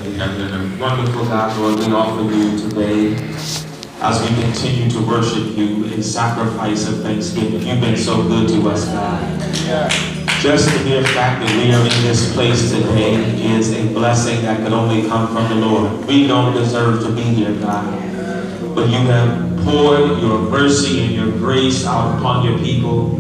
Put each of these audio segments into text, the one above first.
in heaven. And wonderful God, Lord, we offer you today, as we continue to worship you, a sacrifice of thanksgiving. You've been so good to us, God. Just the mere fact that we are in this place today is a blessing that can only come from the Lord. We don't deserve to be here, God, but you have poured your mercy and your grace out upon your people.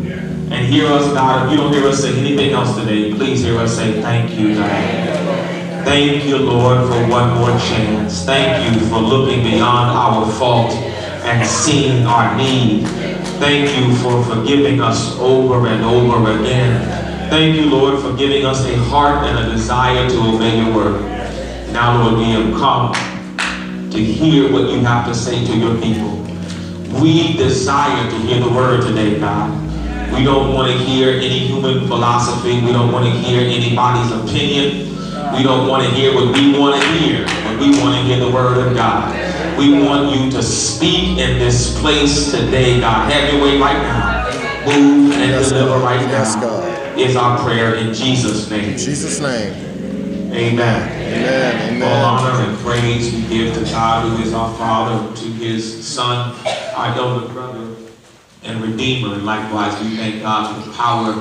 And hear us, God. If you don't hear us say anything else today, please hear us say thank you, God. Thank you, Lord, for one more chance. Thank you for looking beyond our fault and seeing our need. Thank you for forgiving us over and over again. Thank you, Lord, for giving us a heart and a desire to obey your word. Now, Lord, we have come to hear what you have to say to your people. We desire to hear the word today, God. We don't want to hear any human philosophy. We don't want to hear anybody's opinion. We don't want to hear what we want to hear, but we want to hear the word of God. We want you to speak in this place today, God. Have your way right now. Move and deliver right now. Is our prayer in Jesus' name. In Jesus' name. Amen. Amen. Amen. All honor and praise we give to God, who is our Father, to his Son, our elder brother and Redeemer. And likewise, we thank God for the power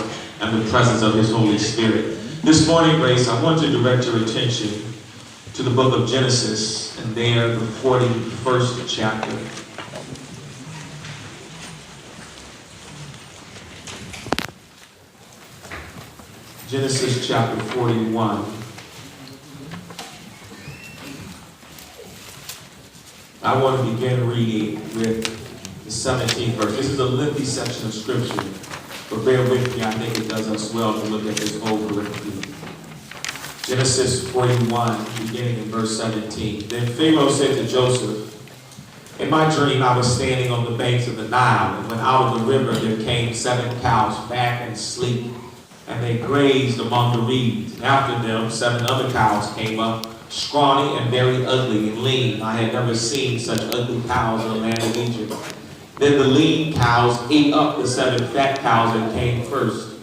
and the presence of his Holy Spirit. This morning, Grace, I want to direct your attention to the book of Genesis, and there, the 41st chapter. Genesis chapter 41. I want to begin reading with the 17th verse. This is a lengthy section of scripture, but bear with me. I think it does us well to look at this over and through. Genesis 41, beginning in verse 17. Then Pharaoh said to Joseph, in my dream I was standing on the banks of the Nile, and when out of the river there came 7 cows, fat and sleek, and they grazed among the reeds. And after them 7 other cows came up, scrawny and very ugly and lean. I had never seen such ugly cows in the land of Egypt. Then the lean cows ate up the 7 fat cows that came first.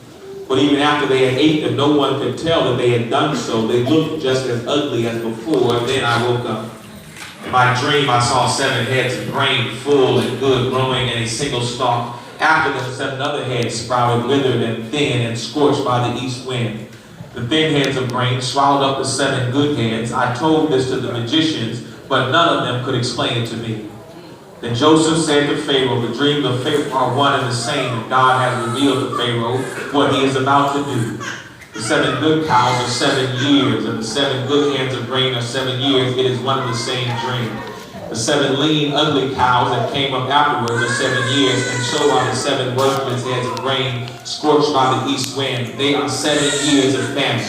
But even after they had ate them, no one could tell that they had done so. They looked just as ugly as before. And then I woke up. In my dream, I saw 7 heads of grain, full and good, growing in a single stalk. After them, 7 other heads sprouted, withered and thin, and scorched by the east wind. The thin heads of grain swallowed up the 7 good heads. I told this to the magicians, but none of them could explain it to me. Then Joseph said to Pharaoh, the dreams of Pharaoh are one and the same, and God has revealed to Pharaoh what he is about to do. The 7 good cows are 7 years, and the 7 good heads of grain are 7 years. It is one and the same dream. The 7 lean, ugly cows that came up afterwards are 7 years, and so are the 7 worthless heads of grain scorched by the east wind. They are 7 years of famine.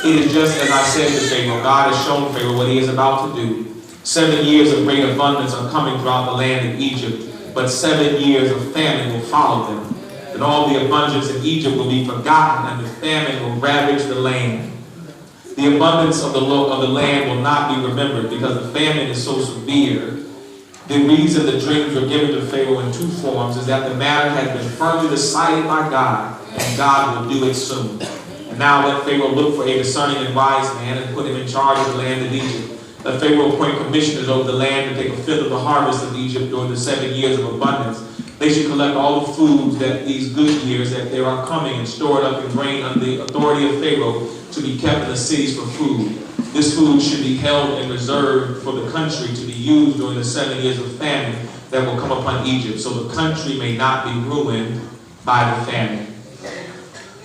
It is just as I said to Pharaoh. God has shown Pharaoh what he is about to do. 7 years of great abundance are coming throughout the land of Egypt, but 7 years of famine will follow them. Then all the abundance in Egypt will be forgotten, and the famine will ravage the land. The abundance of the land will not be remembered, because the famine is so severe. The reason the dreams were given to Pharaoh in 2 forms is that the matter has been firmly decided by God, and God will do it soon. And now let Pharaoh look for a discerning and wise man and put him in charge of the land of Egypt. Let Pharaoh appoint commissioners over the land to take 1/5 of the harvest of Egypt during the 7 years of abundance. They should collect all the foods that these good years that there are coming and store it up in grain under the authority of Pharaoh to be kept in the cities for food. This food should be held and reserved for the country to be used during the 7 years of famine that will come upon Egypt, so the country may not be ruined by the famine.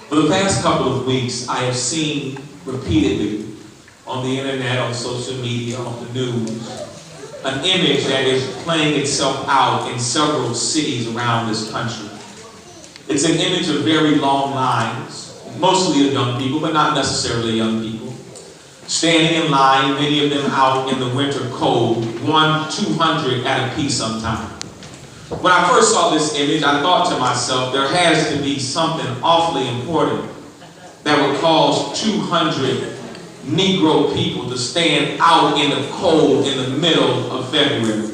For the past couple of weeks, I have seen repeatedly on the internet, on social media, on the news, an image that is playing itself out in several cities around this country. It's an image of very long lines, mostly of young people, but not necessarily young people, standing in line, many of them out in the winter cold, 100-200 at a piece sometimes. When I first saw this image, I thought to myself, there has to be something awfully important that would cause 200 Negro people to stand out in the cold in the middle of February.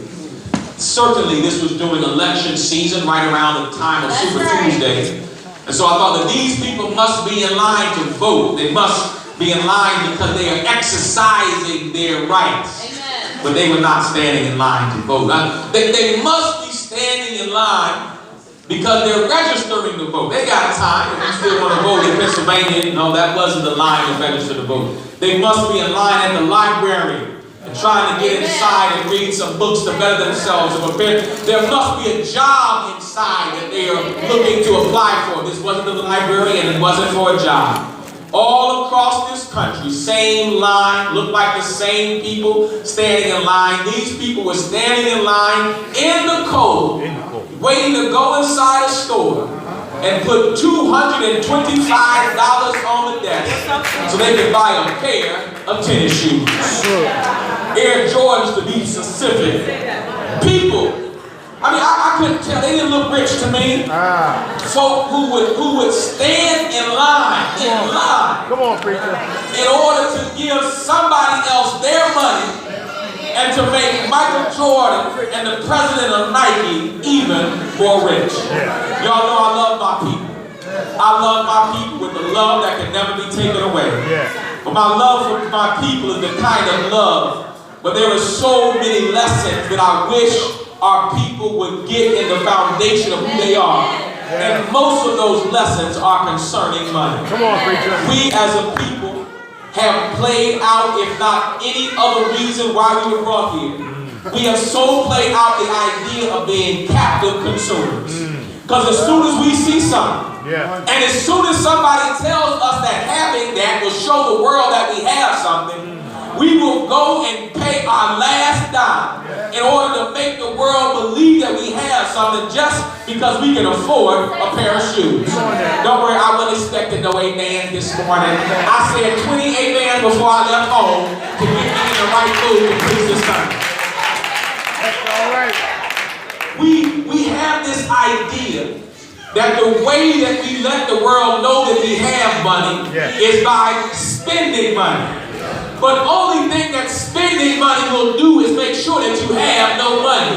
Certainly this was during election season, right around the time of Super Tuesday. And so I thought that these people must be in line to vote. They must be in line because they are exercising their rights. Amen. But they were not standing in line to vote. They must be standing in line because they're registering to vote. They got time if you still want to vote in Pennsylvania. No, that wasn't the line to register to vote. They must be in line at the library and trying to get inside and read some books to better themselves and prepare. There must be a job inside that they are looking to apply for. This wasn't the library and it wasn't for a job. All across this country, same line, looked like the same people standing in line. These people were standing in line in the cold, waiting to go inside a store and put $225 on the desk so they could buy a pair of tennis shoes. Air Jordans to be specific. People, I couldn't tell, they didn't look rich to me. Folk who would stand in line, come on, preacher, in order to give somebody else their money and to make Michael Jordan and the president of Nike even more rich. Y'all know I love my people. I love my people with the love that can never be taken away. But my love for my people is the kind of love, but there are so many lessons that I wish our people would get in the foundation of who they are. And most of those lessons are concerning money. Come on, preacher. We as a people have played out, if not any other reason why we were brought here, we have so played out the idea of being captive consumers. Because as soon as we see something, and as soon as somebody tells us that having that will show the world that we have something, we will go and pay our last dime in order to make the world believe that we have something just because we can afford a pair of shoes. Don't worry, I wasn't expecting no amen this morning. I said 20 amens before I left home to get me in the right mood to preach this sermon. That's all right. We have this idea that the way that we let the world know that we have money is by spending money. But the only thing that spending money will do is make sure that you have no money.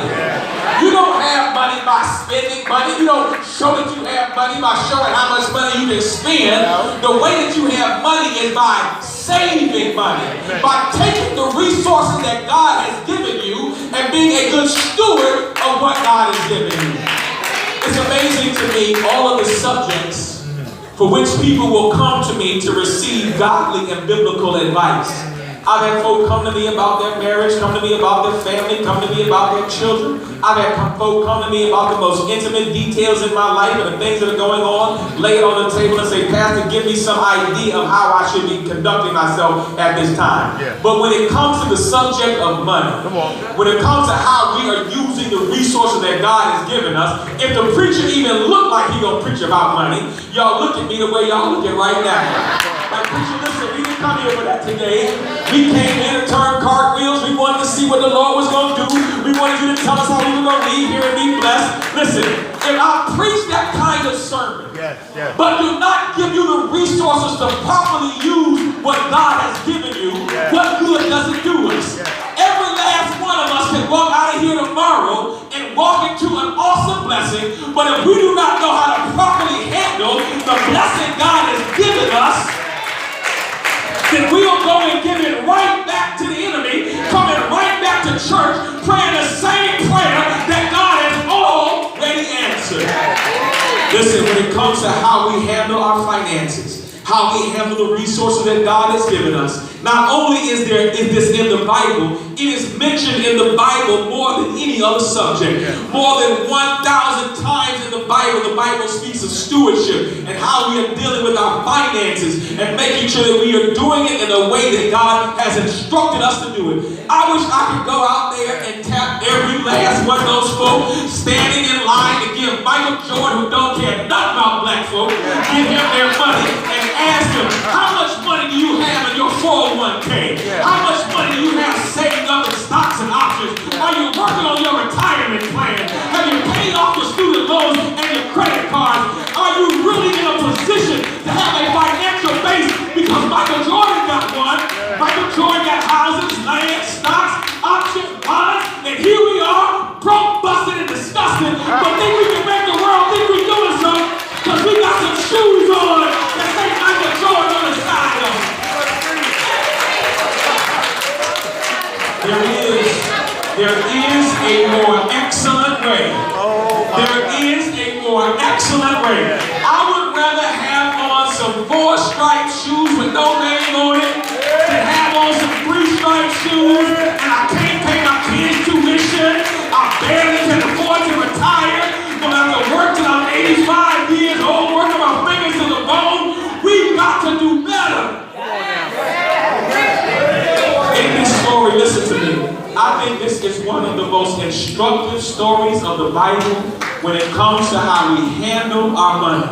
You don't have money by spending money. You don't show that you have money by showing how much money you can spend. The way that you have money is by saving money. By taking the resources that God has given you and being a good steward of what God has given you. It's amazing to me, all of the subjects for which people will come to me to receive godly and biblical advice. I've had folk come to me about their marriage, come to me about their family, come to me about their children. I've had folk come to me about the most intimate details in my life and the things that are going on, lay it on the table and say, Pastor, give me some idea of how I should be conducting myself at this time. But when it comes to the subject of money, when it comes to how we are using the resources that God has given us, if the preacher even look like he gonna preach about money, y'all look at me the way y'all looking right now. Like, preacher, listen, we didn't come here for that today. We came here to turn cartwheels. We wanted to see what the Lord was going to do. We wanted you to tell us how we were going to leave here and be blessed. Listen, if I preach that kind of sermon, but do not give you the resources to properly use what God has given you, what good does it do us? Every last one of us can walk out of here tomorrow and walk into an awesome blessing, but if we do not know how to properly handle the blessing God has given us, then we'll go and give it right back to the enemy, coming right back to church, praying the same prayer that God has already answered. Listen, when it comes to how we handle our finances, how we handle the resources that God has given us, not only is this in the Bible, it is mentioned in the Bible more than any other subject. More than 1,000 times in the Bible speaks of stewardship and how we are dealing with our finances and making sure that we are doing it in a way that God has instructed us to do it. I wish I could go out there and tap every last one of those folks standing in line to give Michael Jordan, who don't care nothing about black folk, give him their money and ask him, how much money do you have in your 401k? How much money do you have saved up in stocks and options? Are you working on your retirement plan? Have you paid off your student loans and your credit cards? Are you really in a position to have a financial base? Because Michael Jordan got one. Michael Jordan got houses, land, stocks, options, bonds, and here we are, broke, busted, and disgusted, but think we can make the world think we're doing something because we got some shoes on that say Michael Jordan on the side of them. There is a more excellent way. There is a more excellent way. I would rather have on some 4-stripe shoes with no name on it than have on some 3-stripe shoes and I can't pay my kids' tuition. I barely can afford to retire. I'm gonna have to work till I'm 85 years old, working my fingers to the bone. We've got to do better. In this story, listen to me. I think this is one of the most instructive stories of the Bible when it comes to how we handle our money.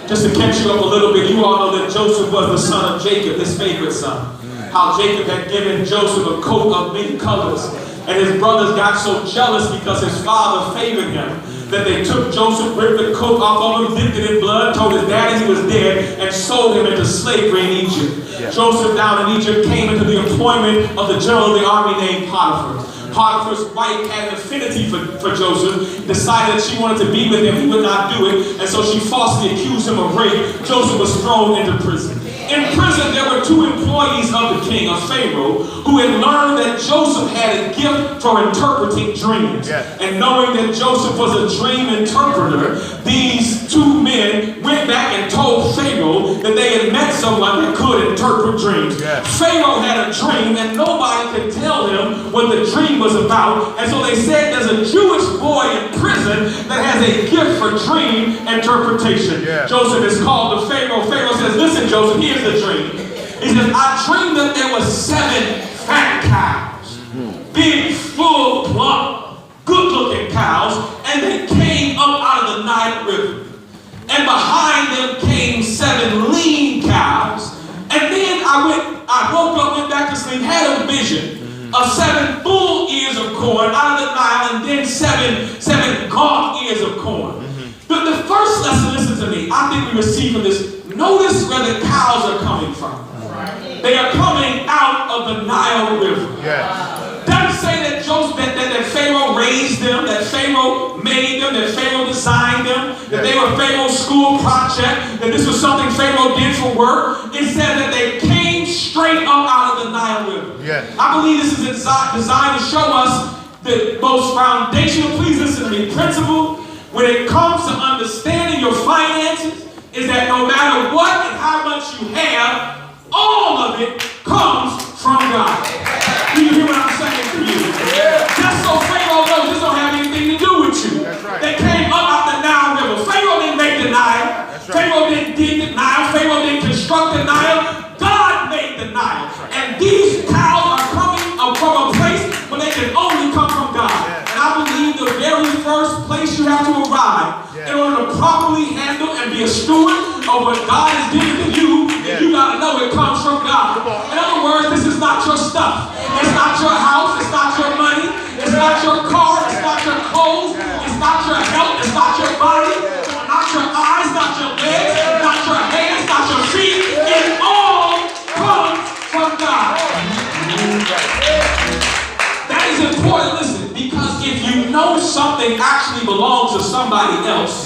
Just to catch you up a little bit, you all know that Joseph was the son of Jacob, his favorite son. How Jacob had given Joseph a coat of many colors. And his brothers got so jealous because his father favored him that they took Joseph, ripped the coat off of him, dipped it in blood, told his daddy he was dead, and sold him into slavery in Egypt. Yeah. Joseph down in Egypt came into the employment of the general of the army named Potiphar. Potiphar's wife had an affinity for Joseph, decided that she wanted to be with him, he would not do it, and so she falsely accused him of rape. Joseph was thrown into prison. In prison, there were 2 employees of the king, of Pharaoh, who had learned that Joseph had a gift for interpreting dreams. Yeah. And knowing that Joseph was a dream interpreter, these 2 men went back and told Pharaoh that they had met someone that could interpret dreams. Yeah. Pharaoh had a dream, and nobody could tell him what the dream was about. And so they said, there's a Jewish boy in prison that has a gift for dream interpretation. Yeah. Joseph is called to Pharaoh. Pharaoh says, listen, Joseph, here's the dream. He says, I dreamed that there were 7 fat cows, big, full, plump, good-looking cows, and they came up out of the Nile River. And behind them came 7 lean cows. And then I woke up, went back to sleep, had a vision of 7 full ears of corn out of the Nile, and then 7 gaunt ears of corn. The first lesson, listen to me, I think we receive from this. Notice where the cows are coming from. They are coming out of the Nile River. Yeah. Doesn't say that that Pharaoh raised them, that Pharaoh made them, that Pharaoh designed them, that they were Pharaoh's school project, that this was something Pharaoh did for work. It said that they came straight up out of the Nile River. Yeah. I believe this is designed to show us the most foundational, please listen to me, principle when it comes to understanding your finances is that no matter what and how much you have, all of it comes from God. Do you hear what I'm saying to you? Yeah. Just so Pharaoh knows this don't have anything to do with you. That's right. They came up out the Nile River. Pharaoh didn't make the Nile. That's right. Pharaoh didn't dig the Nile. Pharaoh didn't construct the Nile. God made the Nile. Right. And these cows are coming from a place where they can only come from God. Yeah. And I believe the very first place you have to arrive in order to properly handle and be a steward of what God has given to you, you got to know it comes from God. In other words, this is not your stuff. It's not your house. It's not your money. It's not your car. It's not your clothes. It's not your health. It's not your body. Not your eyes. Not your legs. Not your hands. Not your feet. It all comes from God. That is important, listen, because if you know something actually belongs to somebody else,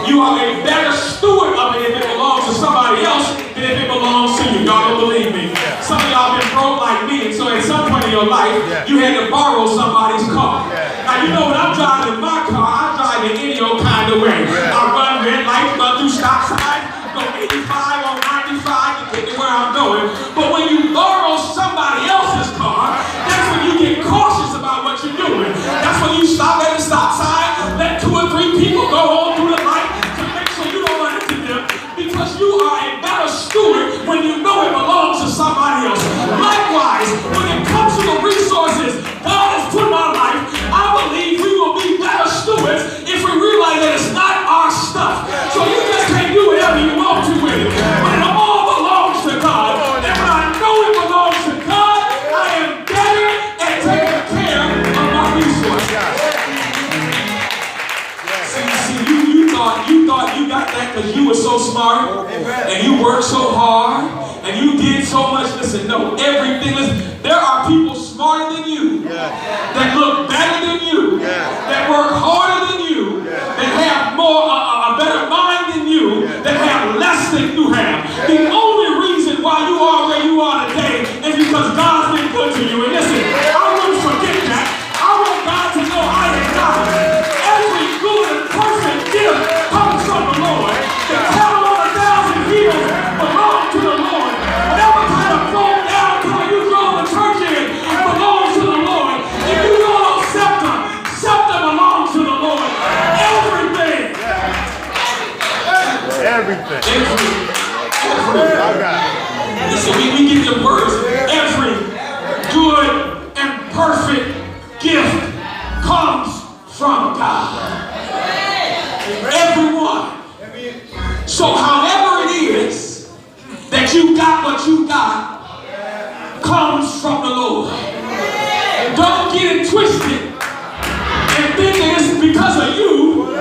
you are a better steward of it if it belongs to somebody else than if it belongs to you. Y'all don't believe me. Some of y'all been broke like me, and so at some point in your life, you had to borrow somebody's car. Now, you know when I'm driving my car, I drive it any old kind of way. I run red lights, run through stop signs, go 85 or 95 to get to where I'm going. But when you borrow somebody else's car, that's when you get cautious about what you're doing. That's when you stop at the stop sign, let 2 or 3 people go on through the light to make sure you don't run into them, because you are a better steward when you know it belongs to somebody else. Likewise, when it comes to the resources God has put in our life, I believe we will be better stewards if we realize that it's not our stuff. So you just can't do whatever you want to with it. But it all belongs to God. And when I know it belongs to God, I am better at taking care of my resources. See, you thought you got that because you were so smart and you worked so hard and you did so much. Listen, no, everything. Listen, there are people smarter than you, that look better than you, that work harder than you, that have a better mind than you, that have less than you have. The only reason why you are where you are today is because God's been good to you. And listen, I went from Listen, we get the words. Every good and perfect gift comes from God. Everyone. So however it is that you got what you got comes from the Lord. Don't get it twisted and think that it's because of you.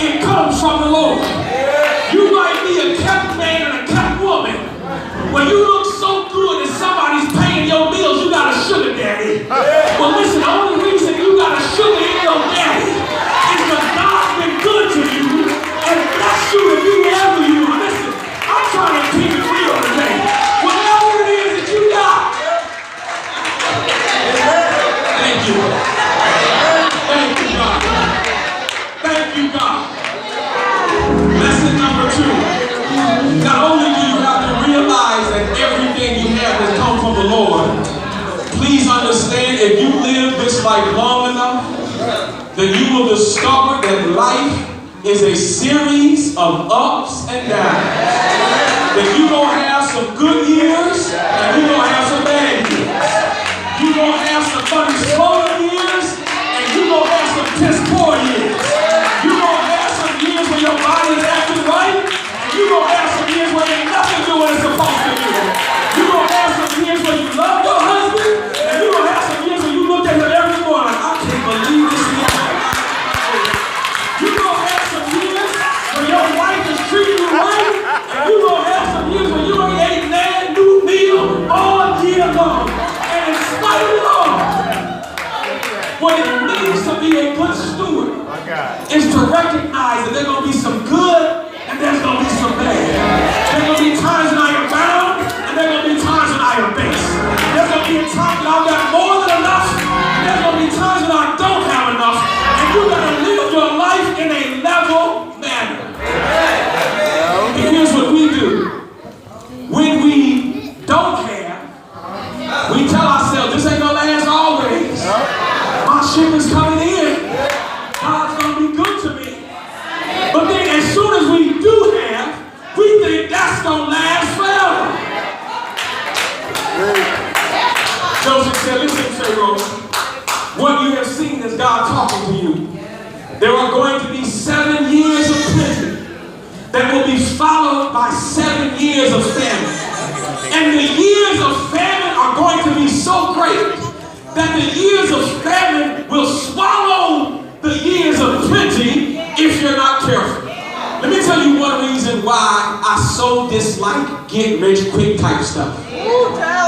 It comes from the Lord. You might be a kept man and a kept woman. When you look so good and somebody's paying your bills, you got a sugar daddy. Well, listen, the only reason you got a sugar in your daddy is because God's been good to you and blessed you to be wherever you are. Listen, I'm trying to keep it real today. Whatever it is that you got. Thank you. Thank you, God. Thank you, God. Lesson number 2. Not only do you have to realize that everything you have has come from the Lord, please understand, if you live this life long enough, then you will discover that life is a series of ups and downs. That you're going to have some good years and you're going to have some bad years. You're going to have some funny slower years and you're going to have some piss poor years. You're going to have some years where your body is acting right, and you're going to have some years where ain't nothing doing what it's supposed to do. You're going to have some years where you love your husband, and you're going to have some years where you look at him every morning like, I can't believe this man. You're going to have some years where your wife is treating you right, and you're going to have some years where you ain't ate that new meal all year long. And in spite of it all, what it means to be a good steward is to recognize that there's going to be some good and there's going to be some bad. There's going to be times when I am bound and there's going to be times when I am base. There's going to be a time when I've got more than enough and there's going to be times when I don't have enough. And you got to live your life in a level manner. And here's what we do. When we don't have, we tell ourselves, this ain't going to last always. My ship is coming in. God's going to be good to me. But then as soon as we do have, we think that's going to last forever. Joseph said, listen, Pharaoh, what you have seen is God talking to you. There are going to be 7 years of plenty that will be followed by 7 years of famine. And the years of famine are going to be so great that the years of famine will swallow the years of plenty if you're not careful. Let me tell you one reason why I so dislike get rich quick type stuff.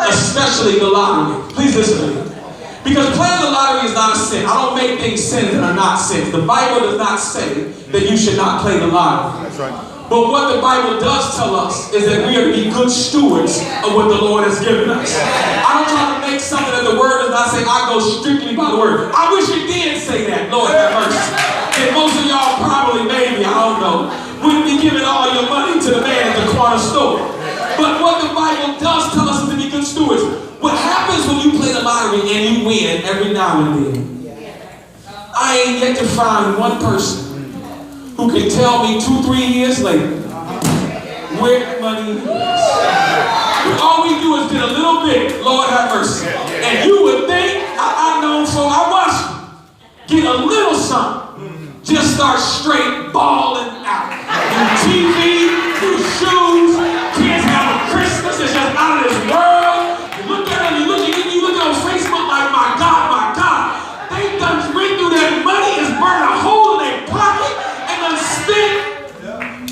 Especially the lottery. Please listen to me. Because playing the lottery is not a sin. I don't make things sins that are not sins. The Bible does not say that you should not play the lottery. That's right. But what the Bible does tell us is that we are to be good stewards of what the Lord has given us. I don't try to make something that the Word does not say. I go strictly by the Word. I wish it did say that. Lord have mercy. And most of y'all probably, maybe, I don't know, wouldn't be giving all your money to the man at the corner store. But what the Bible does tell us is to be good stewards. What happens when you play the lottery and you win every now and then? I ain't yet to find one person who can tell me 2-3 years later where the money is. All we do is get a little bit, Lord have mercy. And you would think, I know, so I watch you get a little something, just start straight balling out. New TV, new shoes, kids have a Christmas, it's just out of this world. You look at them, you look on Facebook like, my God, they done went through that money, it's burned a hole in their pocket,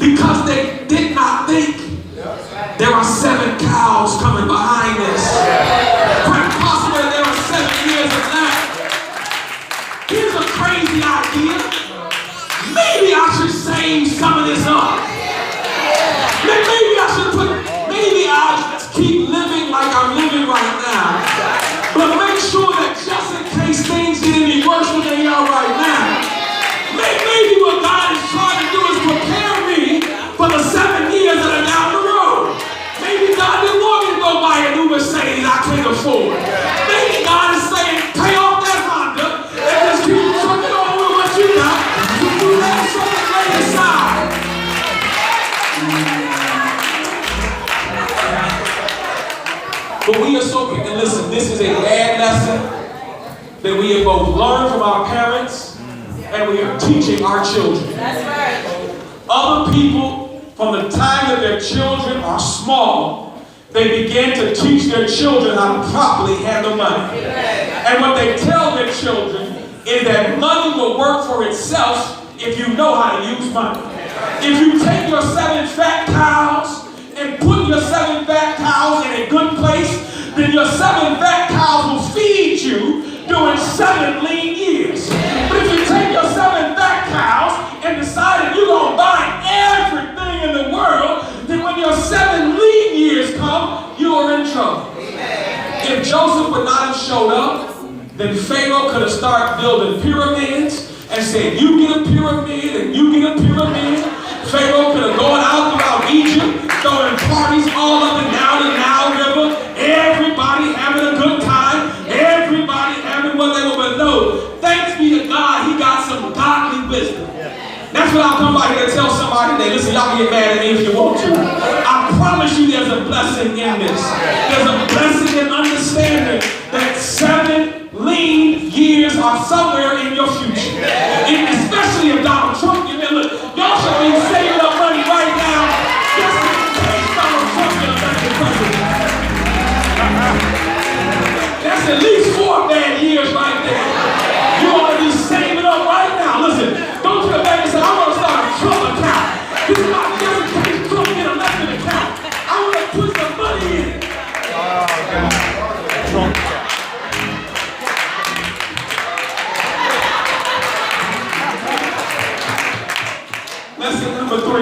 because they did not think there are 7 cows coming behind this. Quite possibly there are 7 years of that. Here's a crazy idea. Maybe I should save some of this up. a bad lesson that we have both learned from our parents and we are teaching our children. That's right. Other people, from the time that their children are small, they begin to teach their children how to properly handle money. And what they tell their children is that money will work for itself if you know how to use money. If you take your 7 fat cows and put your 7 fat cows in a good place, then your 7 fat cows will feed you during 7 lean years. But if you take your 7 fat cows and decide that you're going to buy everything in the world, then when your 7 lean years come, you are in trouble. If Joseph would not have showed up, then Pharaoh could have started building pyramids and said, you get a pyramid and you get a pyramid. Pharaoh could have gone out throughout Egypt, throwing parties all up and down the Nile River, everybody having a good time, everybody having what they were. But no, thanks be to God, he got some godly wisdom. That's what I'll come by here to tell somebody today. Listen, y'all can get mad at me if you want to. I promise you there's a blessing in this. There's a blessing in understanding that 7 lean years are somewhere in your future. And especially if Donald Trump, you know, look, y'all should be saving up money right now just in case Donald Trump gets elected president. That's at least 4 bad years right there. You ought to be saving up right now. Listen, don't get back and say, I want to start a Trump account. This is not just in case Trump get elected account. I want to put some money in it. Oh, God. Trump account. Lesson number 3.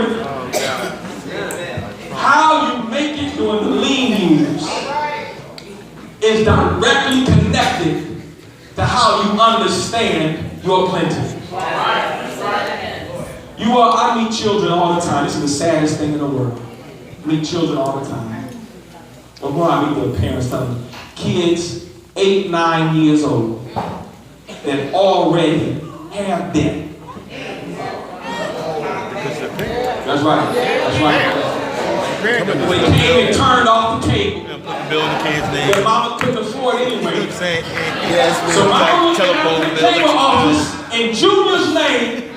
How you make it during the lean years is directly connected to how you understand your plenty. I meet children all the time. This is the saddest thing in the world. I meet children all the time. But when I meet their parents, tell them, kids 8, 9 years old that already have debt. That's right. That's right. When they came and turned off the cable, their mama couldn't afford it anyway. So mama went down to the cable office in Junior's name,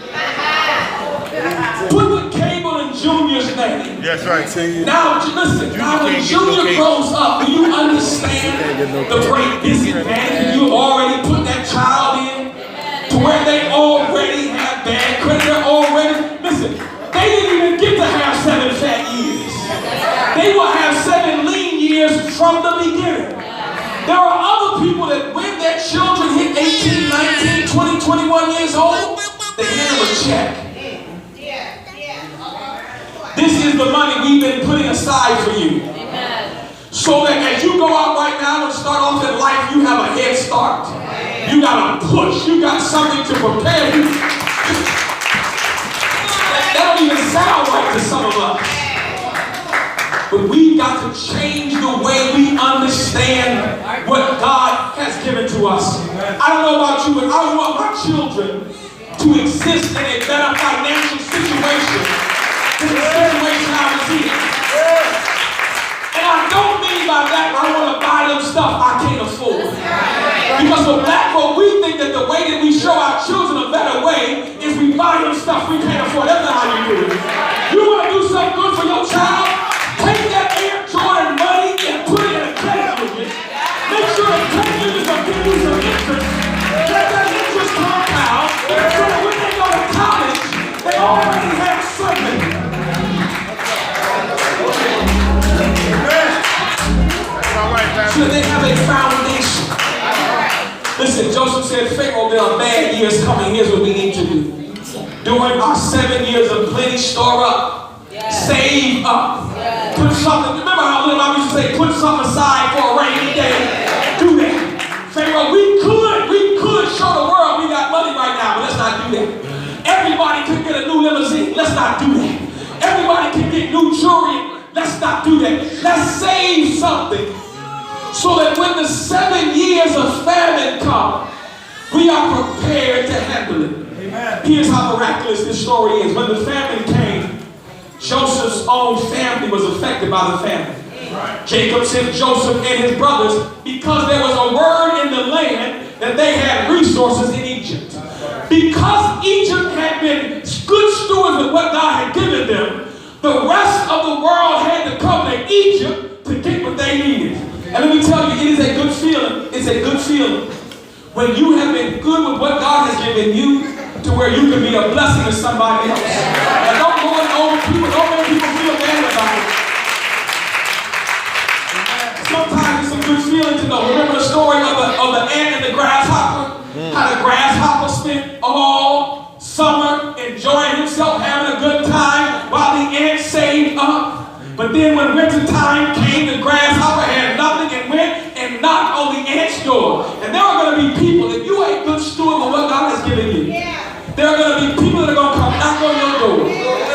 put the cable in Junior's name. That's right. Now, listen, now when Junior grows up, do you understand the great disadvantage you already put that child in to where they already have bad credit? They're already, listen, they didn't even get to have 7 fat years. They will have 7 lean years from the beginning. There are other people that when their children hit 18, 19, 20, 21 years old, they hand them a check. This is the money we've been putting aside for you. So that as you go out right now and start off in life, you have a head start. You got a push. You got something to prepare you. That don't even sound right to some of us. But we've got to change the way we understand what God has given to us. I don't know about you, but I want my children to exist in a better financial situation than the situation I was in. And I don't mean by that I want to buy them stuff I can't afford. Because for black folk, we think that the way that we show our children a better way is we buy them stuff we can't afford. That's not how you do it. You want to do something good for your child? Take that Air Jordan money and put it in a credit union. Make sure the credit unions are giving you some interest. Let that interest compound so that when they go to college, they already have something. So they have a foundation. Listen, Joseph said, Pharaoh, there are bad years coming. Here's what we need to do. During our 7 years of plenty, store up. Save up. Put something, remember how little I used to say, put something aside for a rainy day. Do that. Pharaoh, we could show the world we got money right now, but let's not do that. Everybody can get a new limousine. Let's not do that. Everybody can get new jewelry. Let's not do that. Let's save something so that when the 7 years of famine come, we are prepared to handle it. Amen. Here's how miraculous this story is. When the famine came, Joseph's own family was affected by the famine. Jacob sent Joseph and his brothers because there was a word in the land that they had resources in Egypt. Because Egypt had been good stewards of what God had given them, the rest of the world had to come to Egypt to get what they needed. And let me tell you, it is a good feeling. It's a good feeling when you have been good with what God has given you to where you can be a blessing to somebody else. And don't go over people, don't make people feel bad about it. Sometimes it's a good feeling to know. Remember the story of the ant and the grasshopper? How the grasshopper spent all summer enjoying himself, having a good time, while the ant saved up. But then when winter time came, the grasshopper had nothing and went and knocked on the ant's door. And there are going to be people, if you ain't good steward of what God has given you, there are going to be people that are going to come knock on your door.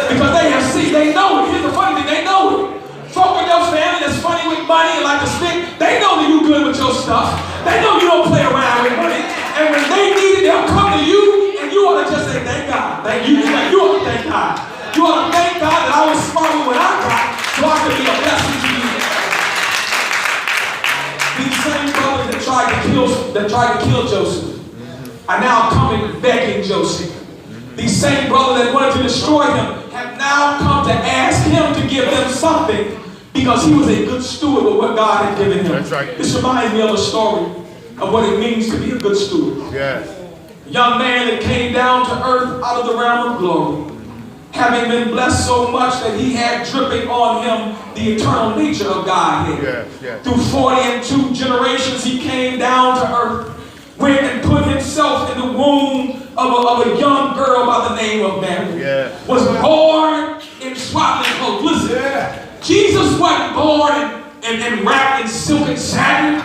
Because they have seen, they know it. Here's the funny thing, they know it. Folk in your family that's funny with money and like to spend, they know that you good with your stuff. They know you don't play around with money. And when they need it, they'll come to you and you ought to just say, thank God. Thank you. You ought to thank God. You ought to thank God that I was smart with what I got so I could be a blessing to you. These same brothers that tried to kill Joseph are now coming begging Joseph. These same brothers that wanted to destroy him have now come to ask him to give them something because he was a good steward of what God had given him. That's right. This reminds me of a story of what it means to be a good steward. Yes. A young man that came down to earth out of the realm of glory, having been blessed so much that he had dripping on him the eternal nature of Godhead. Yes, yes. Through 42 generations, he came down to earth, went and put himself in the womb of a young girl by the name of Mary. Yes. Was born in swaddling clothes. Listen, Jesus wasn't born and wrapped in silk and satin.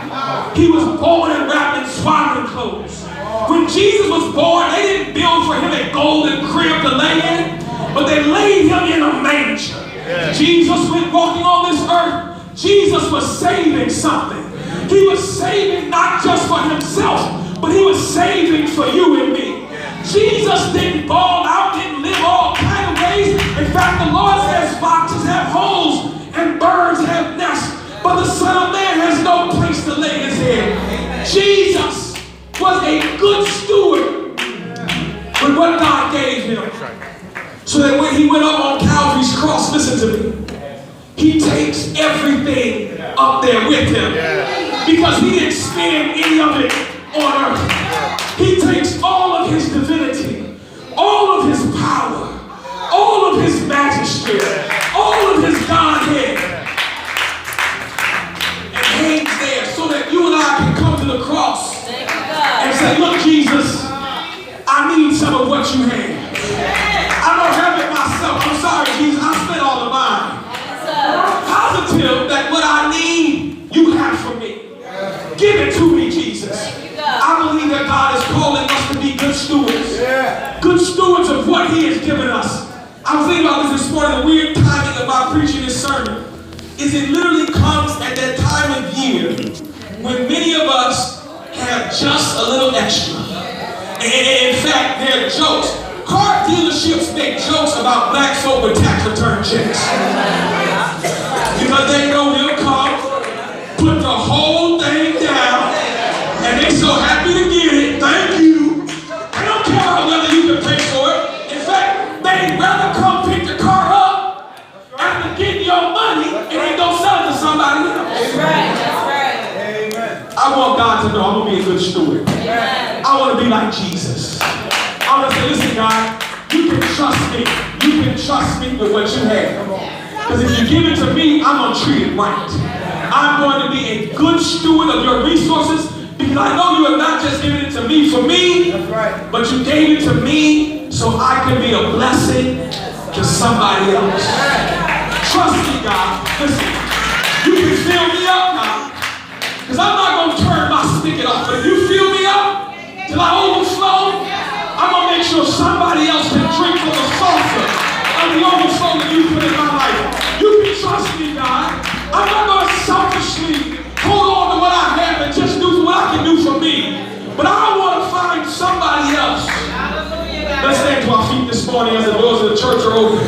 He was born and wrapped in swaddling clothes. When Jesus was born, they didn't build for him a golden crib to lay in, but they laid him in a manger. Yeah. Jesus went walking on this earth. Jesus was saving something. He was saving not just for himself, but he was saving for you and me. Jesus didn't ball out, didn't live all kind of ways. In fact, the Lord says foxes have holes and birds have nests, but the Son of Man has no place to lay his head. Jesus was a good steward with what God gave him. So that when he went up on Calvary's cross, listen to me, he takes everything up there with him. Because he didn't spend any of it on earth. He takes all of his divinity, all of his power, all of his majesty, all of his Godhead, and hangs there so that you and I can come to the cross and say, look, Jesus, I need some of what you have. I don't have it myself. I'm sorry, Jesus. I spent all of mine. Positive that what I need, you have for me. Give it to me, Jesus. I believe that God is calling us to be good stewards. Good stewards of what he has given us. I was thinking about this morning. The weird timing about preaching this sermon is it literally comes at that time of year when many of us have just a little extra. And in fact, there are jokes. Car dealerships make jokes about black folk with tax return checks. Because they know they'll come, put the whole thing down, and they're so happy to get it. Thank you. They don't care whether you can pay for it. In fact, they'd rather come pick the car up after getting your money and then go sell it to somebody else. That's right. That's right. Amen. I want God to know I'm going to be a good steward. Amen. I want to be like Jesus. I want to say, listen, God, you can trust me. You can trust me with what you have. Because if you give it to me, I'm going to treat it right. I'm going to be a good steward of your resources because I know you have not just given it to me for me, but you gave it to me so I can be a blessing to somebody else. Trust me, God. Listen, you can fill me up now because I'm not going to turn my spigot off. But if you fill me up till I overflow, I'm going to make sure somebody else can drink from the saucer of the overflow that you put in my life. You can trust me, God. I'm not going to selfishly hold on to what I have and just do what I can do for me. But I want to find somebody else. Let's stand to our feet this morning as the doors of the church are open.